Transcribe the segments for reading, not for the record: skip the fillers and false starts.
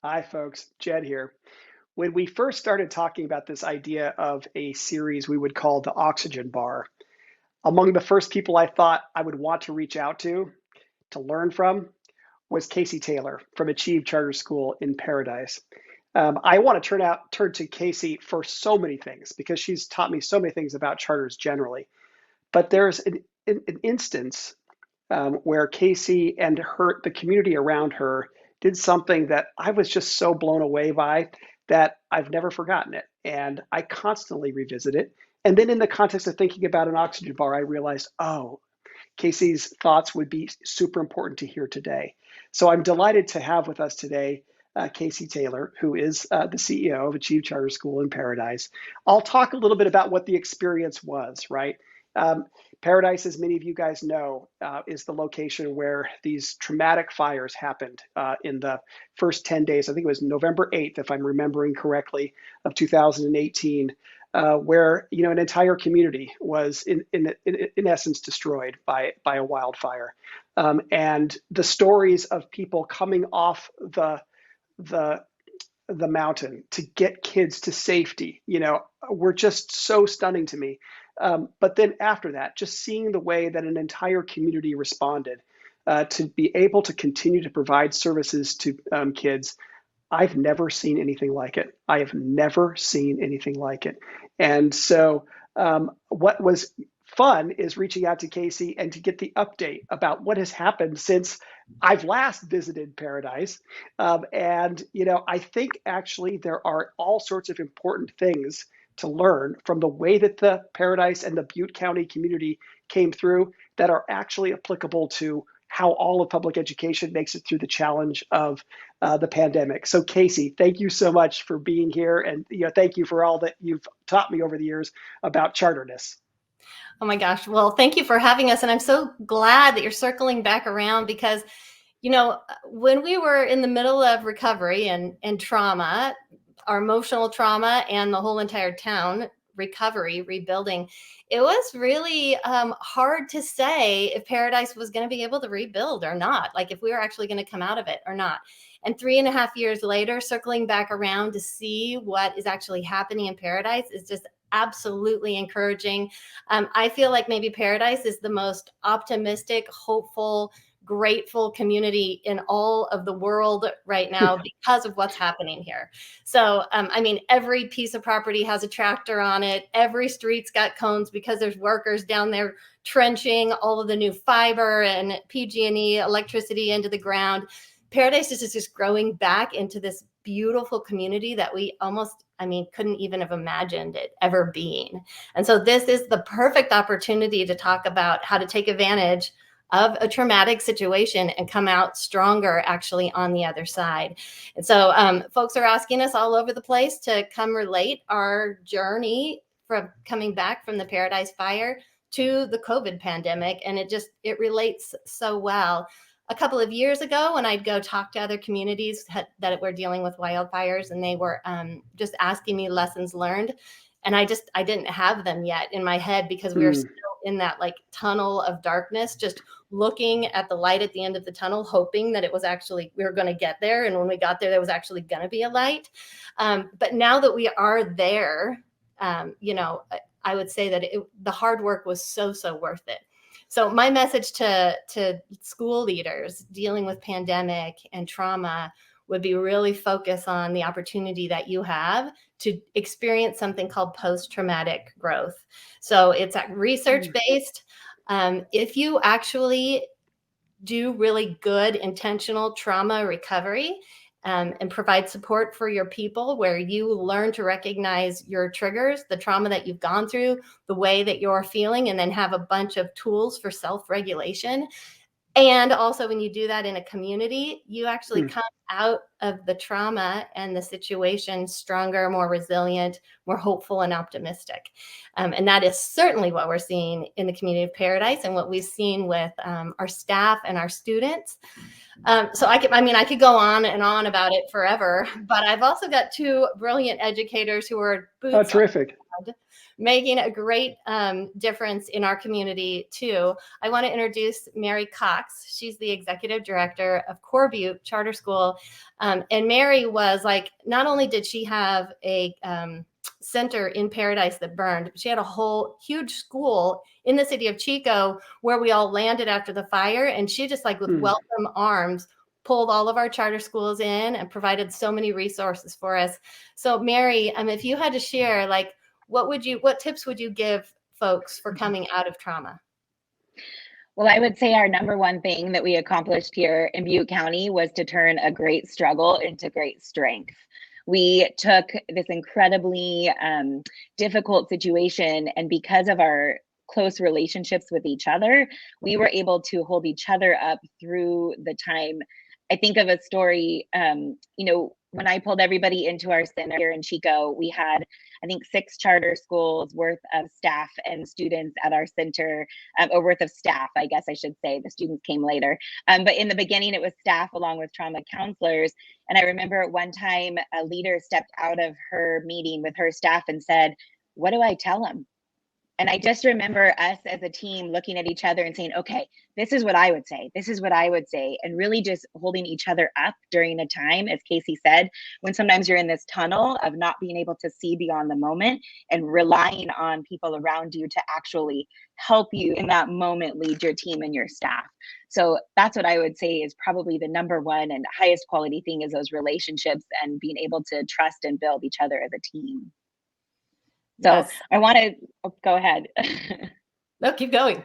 Hi, folks. Jed here. When we first started talking about this idea of a series we would call the Oxygen Bar, among the first people I thought I would want to reach out to learn from, was Casey Taylor from Achieve Charter School in Paradise. I want to turn to Casey for so many things because she's taught me so many things about charters generally. But there's an instance where Casey and the community around her did something that I was just so blown away by that I've never forgotten it. And I constantly revisit it. And then in the context of thinking about an oxygen bar, I realized, oh, Casey's thoughts would be super important to hear today. So I'm delighted to have with us today Casey Taylor, who is the CEO of Achieve Charter School in Paradise. I'll talk a little bit about what the experience was, right? Um, Paradise, as many of you guys know, is the location where these traumatic fires happened in the first 10 days. I think it was November 8th, if I'm remembering correctly, of 2018, where an entire community was in essence destroyed by a wildfire, and the stories of people coming off the the mountain to get kids to safety, were just so stunning to me. But then after that, just seeing the way that an entire community responded to be able to continue to provide services to kids, I've never seen anything like it. I have never seen anything like it. And so, what was fun is reaching out to Casey and to get the update about what has happened since I've last visited Paradise. I think actually there are all sorts of important things to learn from the way that the Paradise and the Butte County community came through that are actually applicable to how all of public education makes it through the challenge of the pandemic. So, Casey, thank you so much for being here, and thank you for all that you've taught me over the years about charterness. Oh my gosh. Well, thank you for having us. And I'm so glad that you're circling back around because, when we were in the middle of recovery and trauma, our emotional trauma and the whole entire town recovery, rebuilding, it was really hard to say if Paradise was going to be able to rebuild or not, like if we were actually going to come out of it or not. And 3.5 years later, circling back around to see what is actually happening in Paradise is just absolutely encouraging. I feel like maybe Paradise is the most optimistic, hopeful, grateful community in all of the world right now because of what's happening here. So, every piece of property has a tractor on it. Every street's got cones because there's workers down there trenching all of the new fiber and PG&E electricity into the ground. Paradise is just growing back into this beautiful community that we almost, couldn't even have imagined it ever being. And so this is the perfect opportunity to talk about how to take advantage of a traumatic situation and come out stronger actually on the other side. And so folks are asking us all over the place to come relate our journey from coming back from the Paradise Fire to the COVID pandemic. And it relates so well. A couple of years ago, when I'd go talk to other communities that were dealing with wildfires, and they were just asking me lessons learned, and I didn't have them yet in my head because we were still in that like tunnel of darkness, just looking at the light at the end of the tunnel, hoping that we were going to get there. And when we got there, there was actually going to be a light. But now that we are there, I would say that the hard work was so worth it. So my message to school leaders dealing with pandemic and trauma would be really focus on the opportunity that you have to experience something called post-traumatic growth. So it's research-based. If you actually do really good intentional trauma recovery, and provide support for your people where you learn to recognize your triggers, the trauma that you've gone through, the way that you're feeling, and then have a bunch of tools for self-regulation. And also when you do that in a community, you actually come out of the trauma and the situation stronger, more resilient, more hopeful and optimistic. And that is certainly what we're seeing in the community of Paradise and what we've seen with our staff and our students. I could go on and on about it forever, but I've also got two brilliant educators who are Oh, boots on terrific. the ground, making a great difference in our community too. I want to introduce Mary Cox. She's the executive director of CORE Butte Charter School. And Mary was like, not only did she have a center in Paradise that burned, but she had a whole huge school in the city of Chico where we all landed after the fire. And she just like with welcome arms pulled all of our charter schools in and provided so many resources for us. So Mary, if you had to share, like, what tips would you give folks for coming out of trauma? Well, I would say our number one thing that we accomplished here in Butte County was to turn a great struggle into great strength. We took this incredibly difficult situation, and because of our close relationships with each other, we were able to hold each other up through the time. I think of a story, when I pulled everybody into our center here in Chico, we had, I think, 6 charter schools worth of staff and students at our center, or worth of staff, I guess I should say. The students came later. But in the beginning, it was staff along with trauma counselors. And I remember at one time, a leader stepped out of her meeting with her staff and said, "What do I tell them?" And I just remember us as a team looking at each other and saying, okay, this is what I would say. This is what I would say. And really just holding each other up during a time, as Casey said, when sometimes you're in this tunnel of not being able to see beyond the moment and relying on people around you to actually help you in that moment, lead your team and your staff. So that's what I would say is probably the number one and highest quality thing, is those relationships and being able to trust and build each other as a team. So yes. I want to go ahead. No, keep going.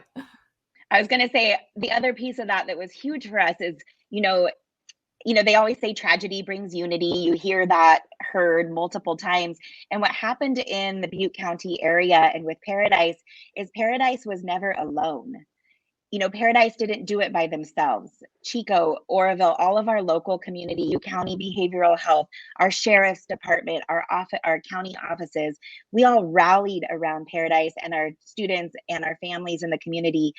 I was going to say the other piece of that was huge for us is, they always say tragedy brings unity. You hear that heard multiple times. And what happened in the Butte County area and with Paradise is Paradise was never alone. Paradise didn't do it by themselves. Chico, Oroville, all of our local community, Butte County Behavioral Health, our sheriff's department, our county offices, we all rallied around Paradise and our students and our families in the community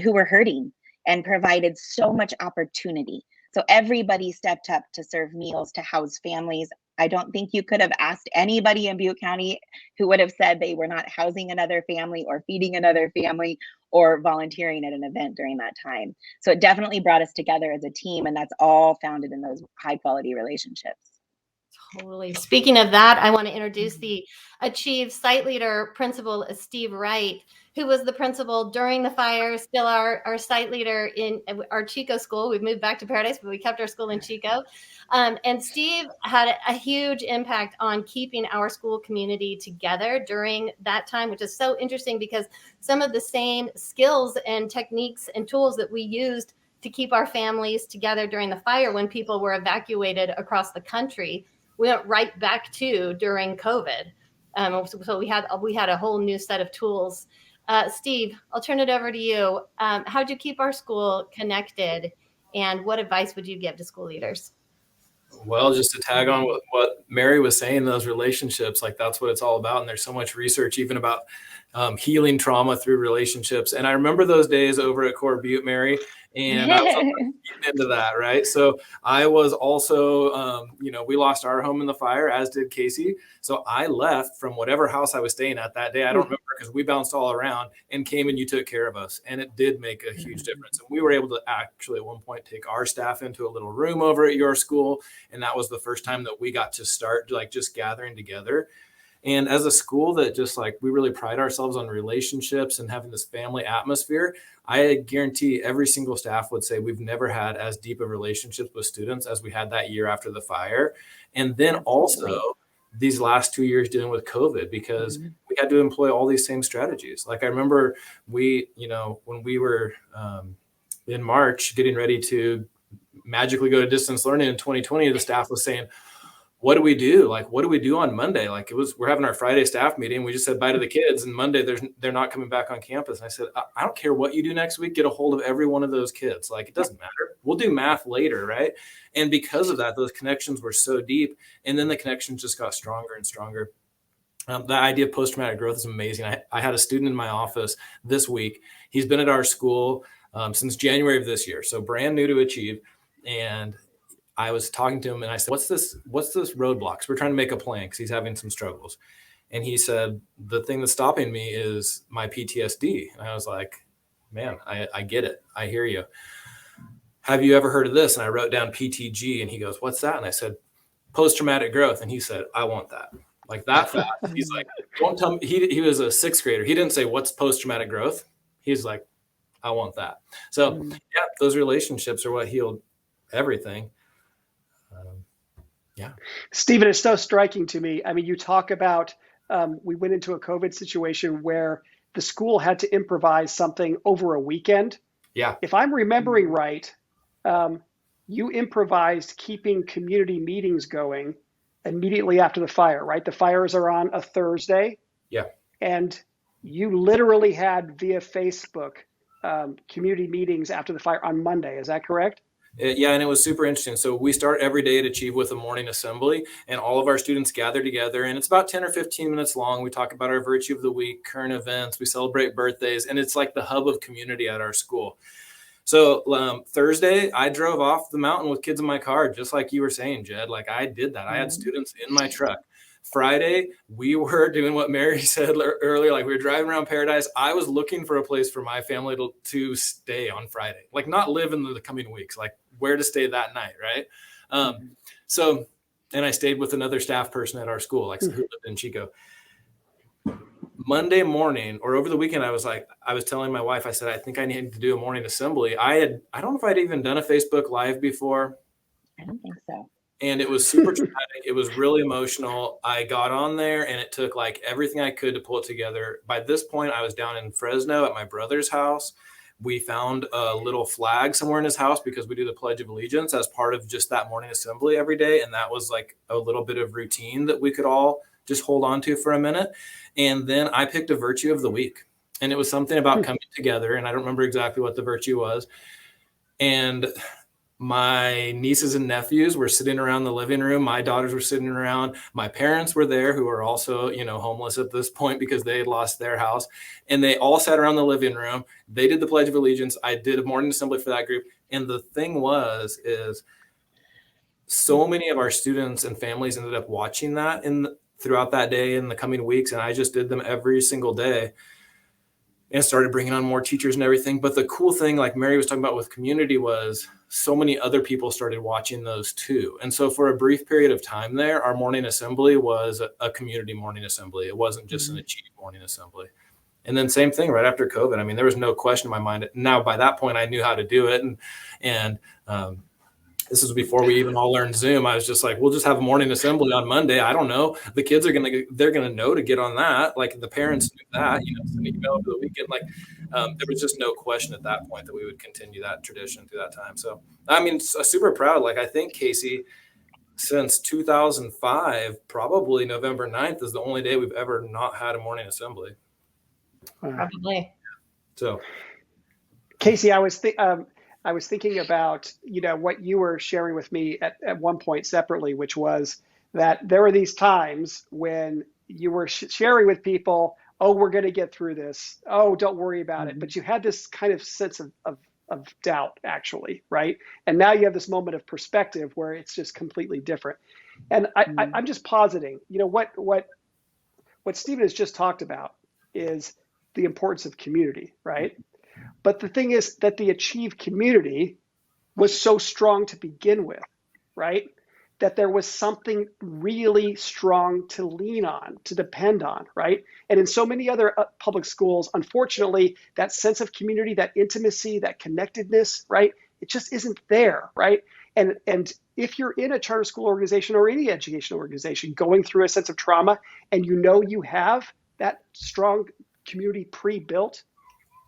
who were hurting, and provided so much opportunity. So everybody stepped up to serve meals, to house families. I don't think you could have asked anybody in Butte County who would have said they were not housing another family or feeding another family or volunteering at an event during that time. So it definitely brought us together as a team, and that's all founded in those high quality relationships. Totally. Speaking of that, I want to introduce the Achieve site leader principal, Steve Wright, who was the principal during the fire, still our site leader in our Chico school. We've moved back to Paradise, but we kept our school in Chico. And Steve had a huge impact on keeping our school community together during that time, which is so interesting because some of the same skills and techniques and tools that we used to keep our families together during the fire when people were evacuated across the country, we went right back to during COVID. So we had a whole new set of tools. Steve, I'll turn it over to you. How'd you keep our school connected, and what advice would you give to school leaders? Well, just to tag on what Mary was saying, those relationships, like that's what it's all about. And there's so much research even about healing trauma through relationships. And I remember those days over at CORE Butte, Mary, and I was getting into that, right? So I was also, we lost our home in the fire, as did Casey. So I left from whatever house I was staying at that day. I don't remember because we bounced all around and came and you took care of us. And it did make a huge difference. And we were able to actually at one point take our staff into a little room over at your school. And that was the first time that we got to start like just gathering together. And as a school that just like, we really pride ourselves on relationships and having this family atmosphere, I guarantee every single staff would say we've never had as deep of relationships with students as we had that year after the fire. And then also these last 2 years dealing with COVID, because we had to employ all these same strategies. Like I remember when we were in March getting ready to magically go to distance learning in 2020, the staff was saying, what do we do? Like, what do we do on Monday? Like we're having our Friday staff meeting. We just said bye to the kids, and Monday they're not coming back on campus. And I said, I don't care what you do next week. Get a hold of every one of those kids. Like, it doesn't matter. We'll do math later. Right. And because of that, those connections were so deep. And then the connections just got stronger and stronger. The idea of post-traumatic growth is amazing. I had a student in my office this week. He's been at our school since January of this year. So brand new to Achieve. And I was talking to him and I said, what's this roadblocks? We're trying to make a plan because he's having some struggles. And he said, the thing that's stopping me is my PTSD. And I was like, man, I get it. I hear you. Have you ever heard of this? And I wrote down PTG, and he goes, what's that? And I said, post-traumatic growth. And he said, I want that. Like that fast. He's like, don't tell me. He was a 6th grader. He didn't say, what's post-traumatic growth? He's like, I want that. So yeah, those relationships are what healed everything. Yeah. Stephen, it's so striking to me. I mean, you talk about, we went into a COVID situation where the school had to improvise something over a weekend. Yeah. If I'm remembering right, you improvised keeping community meetings going immediately after the fire, right? The fires are on a Thursday. Yeah. And you literally had via Facebook community meetings after the fire on Monday. Is that correct? Yeah, and it was super interesting. So we start every day at Achieve with a morning assembly, and all of our students gather together, and it's about 10 or 15 minutes long. We talk about our virtue of the week, current events, we celebrate birthdays, and it's like the hub of community at our school. So Thursday, I drove off the mountain with kids in my car, just like you were saying, Jed. Like I did that. I had students in my truck. Friday, we were doing what Mary said earlier, like we were driving around Paradise. I was looking for a place for my family to stay on Friday, like not live in the coming weeks, like where to stay that night, right? So, and I stayed with another staff person at our school, like who lived in Chico. Monday morning or over the weekend, I was telling my wife, I said, I think I need to do a morning assembly. I don't know if I'd even done a Facebook Live before. I don't think so. And it was super traumatic. It was really emotional. I got on there and it took like everything I could to pull it together. By this point, I was down in Fresno at my brother's house. We found a little flag somewhere in his house because we do the Pledge of Allegiance as part of just that morning assembly every day. And that was like a little bit of routine that we could all just hold on to for a minute. And then I picked a virtue of the week. And it was something about coming together. And I don't remember exactly what the virtue was. And my nieces and nephews were sitting around the living room. My daughters were sitting around. My parents were there, who are also, homeless at this point because they had lost their house. And they all sat around the living room. They did the Pledge of Allegiance. I did a morning assembly for that group. And the thing is so many of our students and families ended up watching that throughout that day in the coming weeks. And I just did them every single day and started bringing on more teachers and everything. But the cool thing, like Mary was talking about with community, was so many other people started watching those too. And so for a brief period of time there, our morning assembly was a community morning assembly. It wasn't just an Achieve morning assembly. And then same thing right after COVID. I mean, there was no question in my mind. Now, by that point, I knew how to do it. And this is before we even all learned Zoom. I was just like, we'll just have a morning assembly on Monday. I don't know. The kids they're going to know to get on that. Like the parents knew that, send an email over the weekend. Like there was just no question at that point that we would continue that tradition through that time. So, I mean, super proud. Like I think, Casey, since 2005, probably November 9th is the only day we've ever not had a morning assembly. Probably. So, Casey, I was thinking about, what you were sharing with me at one point separately, which was that there were these times when you were sharing with people, oh, we're going to get through this. Oh, don't worry about it. But you had this kind of sense of doubt, actually, right? And now you have this moment of perspective where it's just completely different. And I'm just positing, what Stephen has just talked about is the importance of community, right? But the thing is that the Achieve community was so strong to begin with, right? That there was something really strong to lean on, to depend on, right? And in so many other public schools, unfortunately, that sense of community, that intimacy, that connectedness, right? It just isn't there, right? And if you're in a charter school organization or any educational organization going through a sense of trauma and you have that strong community pre-built,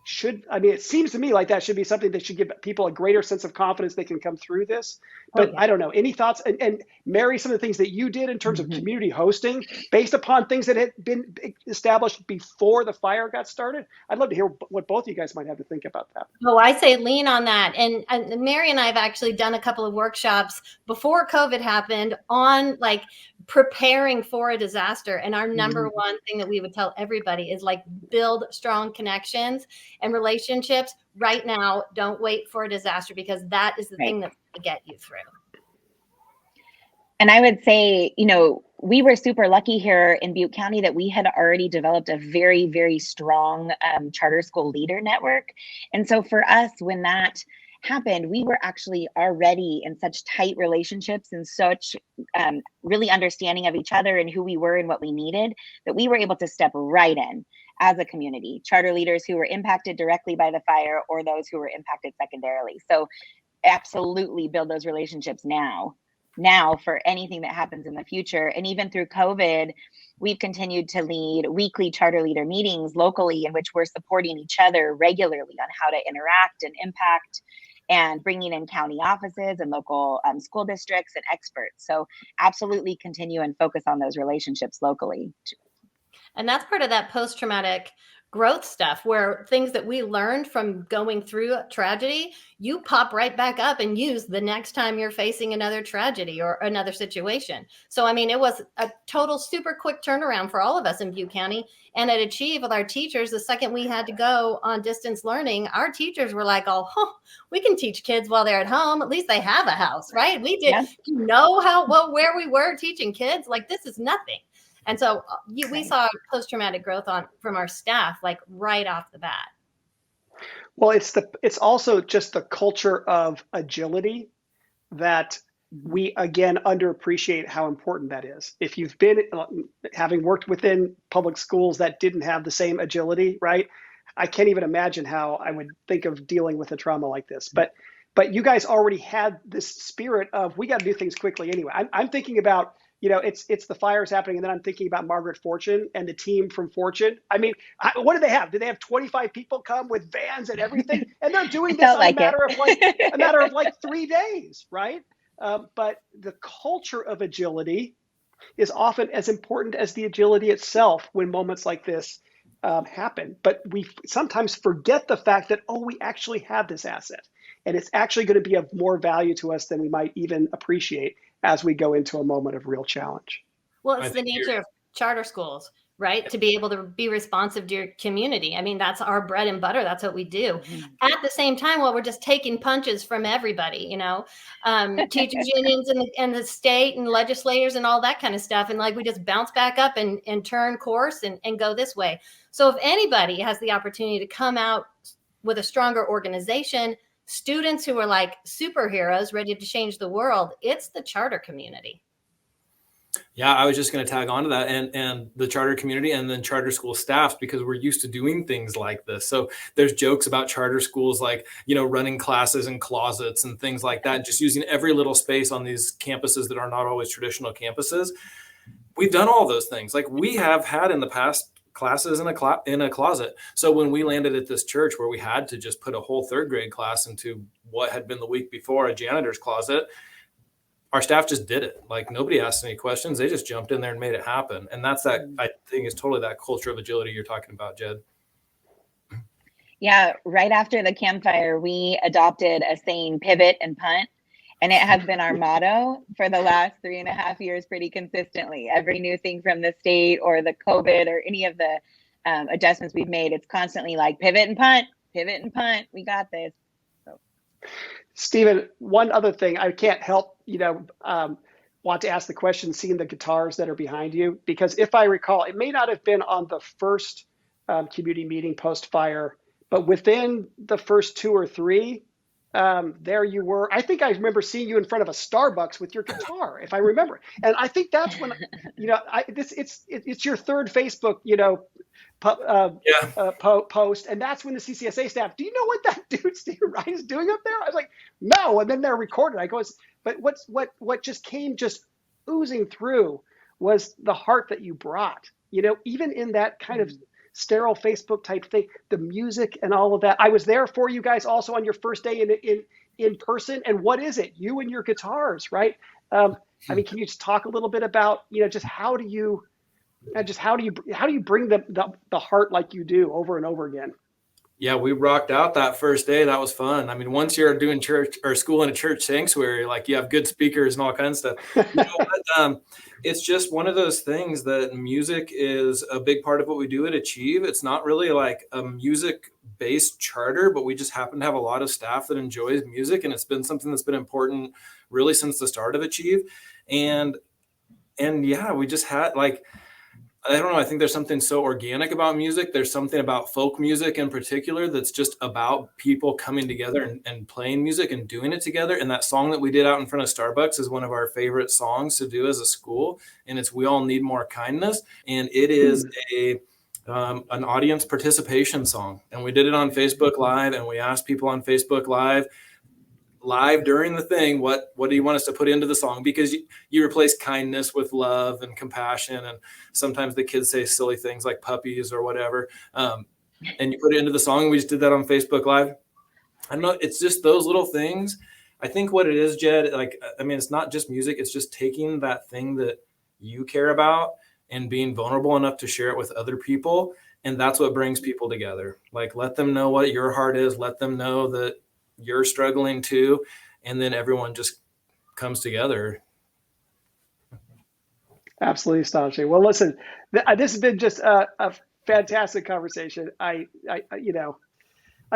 it seems to me like that should be something that should give people a greater sense of confidence they can come through this. But I don't know, any thoughts? And Mary, some of the things that you did in terms of community hosting based upon things that had been established before the fire got started. I'd love to hear what both of you guys might have to think about that. Oh, I say lean on that. And Mary and I have actually done a couple of workshops before COVID happened on like preparing for a disaster. And our number one thing that we would tell everybody is like, build strong connections and relationships right now. Don't wait for a disaster, because that is the thing that's going to get you through. And I would say, we were super lucky here in Butte County that we had already developed a very, very strong charter school leader network. And so for us, when that happened, we were actually already in such tight relationships and such really understanding of each other and who we were and what we needed, that we were able to step right in as a community, charter leaders who were impacted directly by the fire or those who were impacted secondarily. So absolutely build those relationships now for anything that happens in the future. And even through COVID, we've continued to lead weekly charter leader meetings locally in which we're supporting each other regularly on how to interact and impact, and bringing in county offices and local school districts and experts. So absolutely continue and focus on those relationships locally. And that's part of that post-traumatic growth stuff, where things that we learned from going through a tragedy, you pop right back up and use the next time you're facing another tragedy or another situation. So, I mean, it was a total super quick turnaround for all of us in Butte County. And at Achieve with our teachers, the second we had to go on distance learning, our teachers were like, we can teach kids while they're at home. At least they have a house, right? We did. Yes. You know where we were teaching kids? Like, this is nothing. And so we saw post-traumatic growth from our staff, like right off the bat. Well, it's also just the culture of agility that we, again, underappreciate how important that is. If you've been having worked within public schools that didn't have the same agility, right? I can't even imagine how I would think of dealing with a trauma like this. But you guys already had this spirit of, we got to do things quickly anyway. I'm thinking about, it's the fires happening, and then I'm thinking about Margaret Fortune and the team from Fortune. I mean, what do they have? Do they have 25 people come with vans and everything? And they're doing this in a matter of like 3 days, right? But the culture of agility is often as important as the agility itself when moments like this happen. But we sometimes forget the fact that, we actually have this asset, and it's actually going to be of more value to us than we might even appreciate as we go into a moment of real challenge. Well, it's the nature of charter schools, right? To be able to be responsive to your community. I mean, that's our bread and butter. That's what we do. Mm-hmm. At the same time, while we're just taking punches from everybody, teachers unions and the state and legislators and all that kind of stuff. And like, we just bounce back up and turn course and go this way. So if anybody has the opportunity to come out with a stronger organization, students who are like superheroes ready to change the world, it's the charter community. Yeah, I was just going to tag on to that and the charter community and then charter school staffs, because we're used to doing things like this. So there's jokes about charter schools like, running classes in closets and things like that, just using every little space on these campuses that are not always traditional campuses. We've done all those things. Like, we have had in the past classes in a closet. So when we landed at this church where we had to just put a whole third grade class into what had been the week before a janitor's closet, our staff just did it. Like, nobody asked any questions. They just jumped in there and made it happen. And that's that, I think, is totally that culture of agility you're talking about, Jed. Yeah. Right after the campfire, we adopted a saying, pivot and punt. And it has been our motto for the last 3.5 years pretty consistently. Every new thing from the state or the COVID or any of the adjustments we've made, it's constantly like pivot and punt. We got this. So. Stephen, one other thing, I can't help, want to ask the question, seeing the guitars that are behind you, because if I recall, it may not have been on the first community meeting post-fire, but within the first 2 or 3, there you were. I think I remember seeing you in front of a Starbucks with your guitar, if I remember. And I think that's when, it's your third Facebook, post, and that's when the CCSA staff, do you know what that dude Stephen Wright is doing up there? I was like, no, and then they're recorded. I go, but what just came oozing through was the heart that you brought. Even in that kind of sterile Facebook type thing, the music and all of that. I was there for you guys also on your first day in person. And what is it? You and your guitars, right? I mean, can you just talk a little bit about, just how do you bring the heart like you do over and over again? Yeah, we rocked out that first day. That was fun. I mean, once you're doing church or school in a church sanctuary, like you have good speakers and all kinds of stuff. You know what? It's just one of those things that music is a big part of what we do at Achieve. It's not really like a music-based charter, but we just happen to have a lot of staff that enjoys music, and it's been something that's been important really since the start of Achieve. And yeah, we just had like, I don't know. I think there's something so organic about music. There's something about folk music in particular that's just about people coming together and playing music and doing it together. And that song that we did out in front of Starbucks is one of our favorite songs to do as a school. And it's "We All Need More Kindness." And it is an audience participation song. And we did it on Facebook Live, and we asked people on Facebook Live during the thing, what do you want us to put into the song? Because you replace kindness with love and compassion, and sometimes the kids say silly things like puppies or whatever, and you put it into the song. We just did that on Facebook Live. I don't know, it's just those little things. I think what it is, Jed, like, I mean, it's not just music, it's just taking that thing that you care about and being vulnerable enough to share it with other people, and that's what brings people together. Like, let them know what your heart is, let them know that you're struggling too, and then everyone just comes together. Absolutely astonishing. Well, listen, this has been just a fantastic conversation. I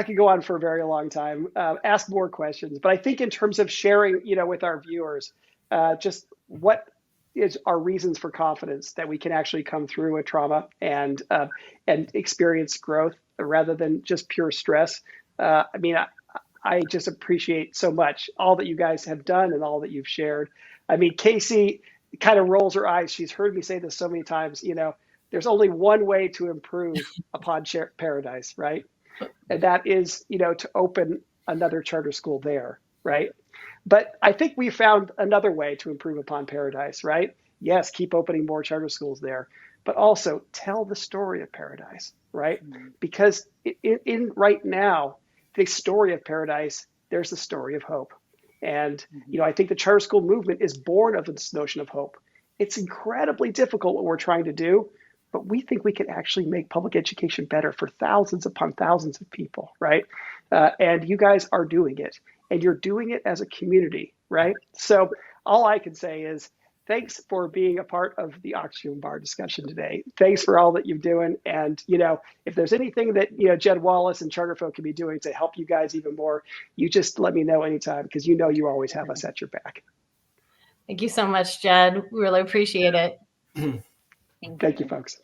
could go on for a very long time, ask more questions, but I think in terms of sharing, with our viewers, just what is our reasons for confidence that we can actually come through a trauma and experience growth rather than just pure stress. I just appreciate so much all that you guys have done and all that you've shared. I mean, Casey kind of rolls her eyes. She's heard me say this so many times, there's only one way to improve upon Paradise, right? And that is, to open another charter school there, right? But I think we found another way to improve upon Paradise, right? Yes, keep opening more charter schools there, but also tell the story of Paradise, right? Mm-hmm. Because in right now, the story of Paradise, there's the story of hope. And, I think the charter school movement is born of this notion of hope. It's incredibly difficult what we're trying to do, but we think we can actually make public education better for thousands upon thousands of people, right? And you guys are doing it, and you're doing it as a community, right? So all I can say is thanks for being a part of the Oxygen Bar discussion today. Thanks for all that you're doing. And, if there's anything that, Jed Wallace and CharterFolk can be doing to help you guys even more, you just let me know anytime, because you always have us at your back. Thank you so much, Jed. We really appreciate it. Thank you, folks.